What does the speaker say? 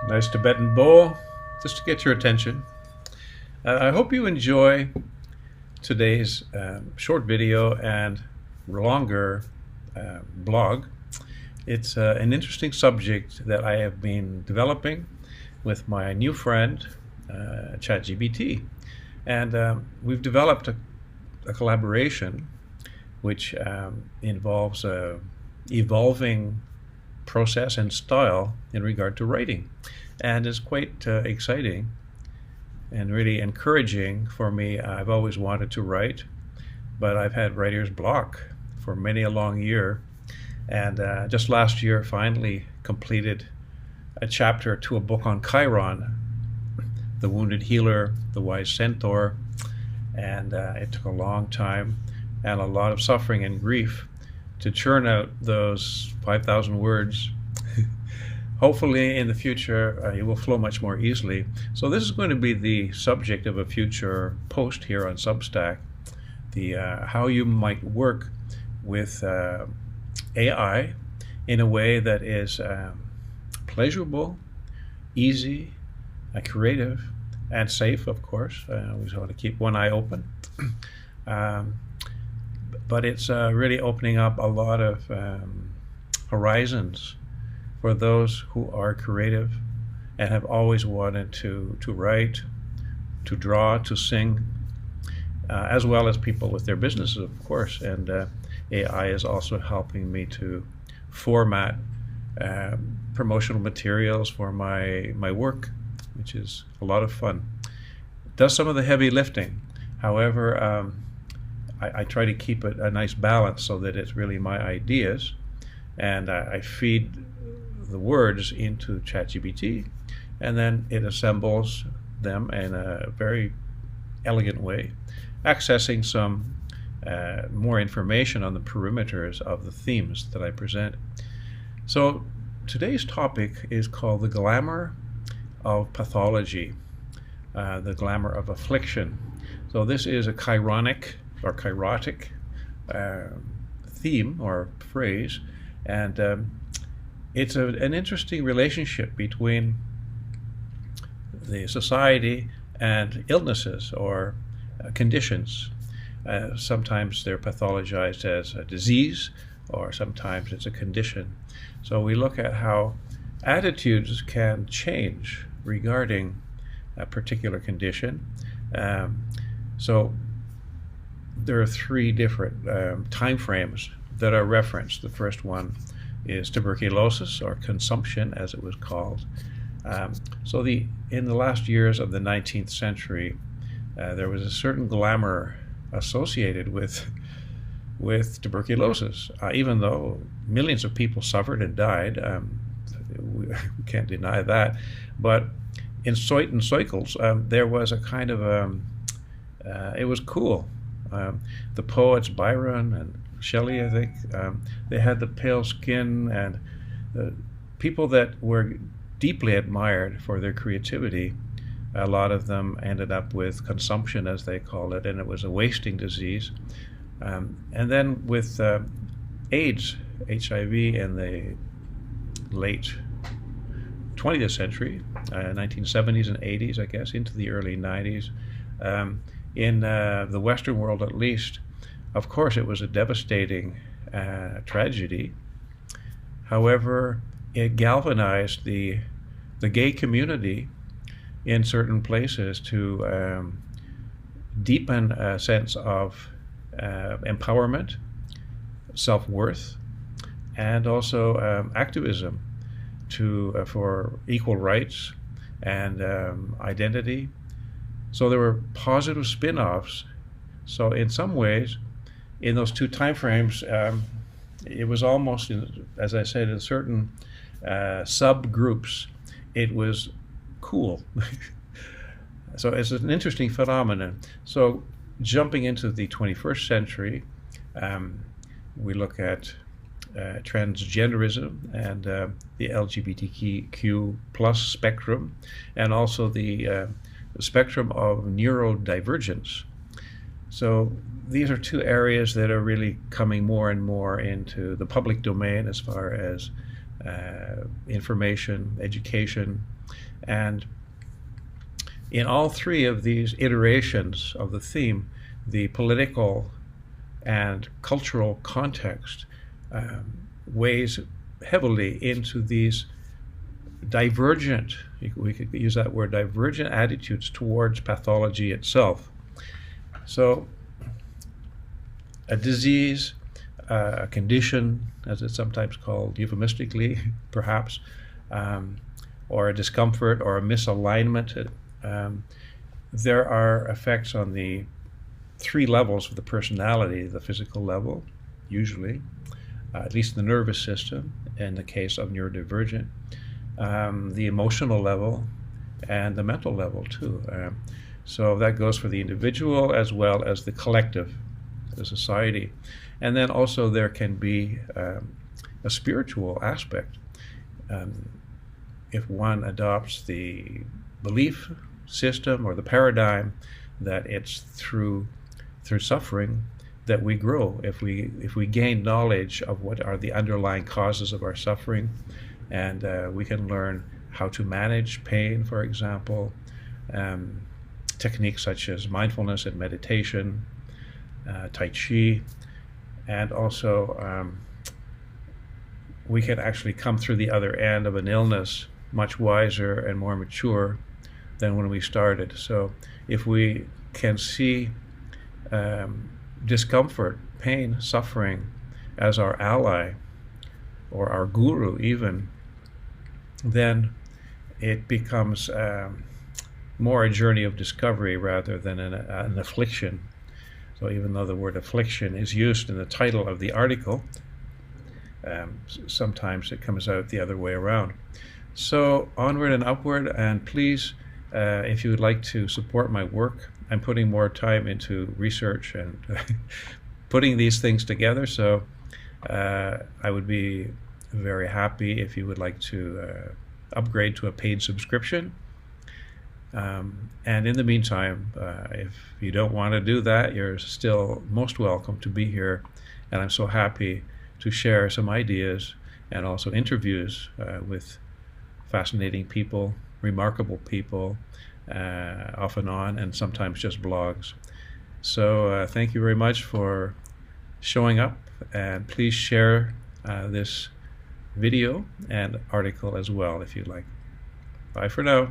Nice Tibetan bowl, just to get your attention. I hope you enjoy today's short video and longer blog. It's an interesting subject that I have been developing with my new friend, ChatGPT. And we've developed a collaboration which involves evolving process and style in regard to writing, and is quite exciting and really encouraging for me. I've always wanted to write, but I've had writer's block for many a long year, and just last year finally completed a chapter to a book on Chiron, the wounded healer, the wise centaur, and it took a long time and a lot of suffering and grief to churn out those 5,000 words. Hopefully in the future it will flow much more easily. So this is going to be the subject of a future post here on Substack, the how you might work with AI in a way that is pleasurable, easy, creative, and safe, of course. We want to keep one eye open. But it's really opening up a lot of horizons for those who are creative and have always wanted to write, to draw, to sing, as well as people with their businesses, of course. And AI is also helping me to format promotional materials for my work, which is a lot of fun. It does some of the heavy lifting. However, I try to keep it a nice balance so that it's really my ideas, and I feed the words into ChatGPT, and then it assembles them in a very elegant way, accessing some more information on the perimeters of the themes that I present. So today's topic is called the glamour of pathology, the glamour of affliction. So this is a chironic or chirotic theme or phrase, and it's an interesting relationship between the society and illnesses or conditions. Sometimes they're pathologized as a disease, or sometimes it's a condition. So we look at how attitudes can change regarding a particular condition. So there are three different time frames that are referenced. The first one is tuberculosis, or consumption as it was called. So in the last years of the 19th century, there was a certain glamour associated with tuberculosis, even though millions of people suffered and died. We can't deny that. But in certain cycles, there was a kind of it was cool. The poets Byron and Shelley, I think, they had the pale skin, and the people that were deeply admired for their creativity, a lot of them ended up with consumption, as they called it, and it was a wasting disease. And then with AIDS, HIV, in the late 20th century, 1970s and 80s, I guess, into the early 90s, in the Western world at least, of course, it was a devastating tragedy. However, it galvanized the gay community in certain places to deepen a sense of empowerment, self-worth, and also activism for equal rights and identity. So there were positive spin-offs. So in some ways, in those two time frames, it was almost, as I said, in certain subgroups, it was cool. So it's an interesting phenomenon. So jumping into the 21st century, we look at transgenderism and the LGBTQ plus spectrum, and also the spectrum of neurodivergence. So these are two areas that are really coming more and more into the public domain as far as information, education, And in all three of these iterations of the theme, the political and cultural context weighs heavily into these divergent, we could use that word, divergent attitudes towards pathology itself. So a disease, a condition, as it's sometimes called euphemistically, perhaps, or a discomfort or a misalignment. There are effects on the three levels of the personality: the physical level, usually, at least the nervous system, in the case of neurodivergent, the emotional level, and the mental level too. So that goes for the individual as well as the collective, the society. And then also there can be a spiritual aspect. If one adopts the belief system or the paradigm that it's through suffering that we grow, if we gain knowledge of what are the underlying causes of our suffering, and we can learn how to manage pain, for example, techniques such as mindfulness and meditation, Tai Chi, and also we can actually come through the other end of an illness much wiser and more mature than when we started. So if we can see discomfort, pain, suffering as our ally or our guru even, then it becomes more a journey of discovery rather than an affliction. So even though the word affliction is used in the title of the article, sometimes it comes out the other way around. So onward and upward, and please, if you would like to support my work, I'm putting more time into research and putting these things together, so I would be very happy if you would like to upgrade to a paid subscription. And in the meantime, if you don't want to do that, you're still most welcome to be here, and I'm so happy to share some ideas and also interviews with fascinating people, remarkable people, off and on, and sometimes just blogs. So thank you very much for showing up, and please share this video and article as well if you'd like. Bye for now.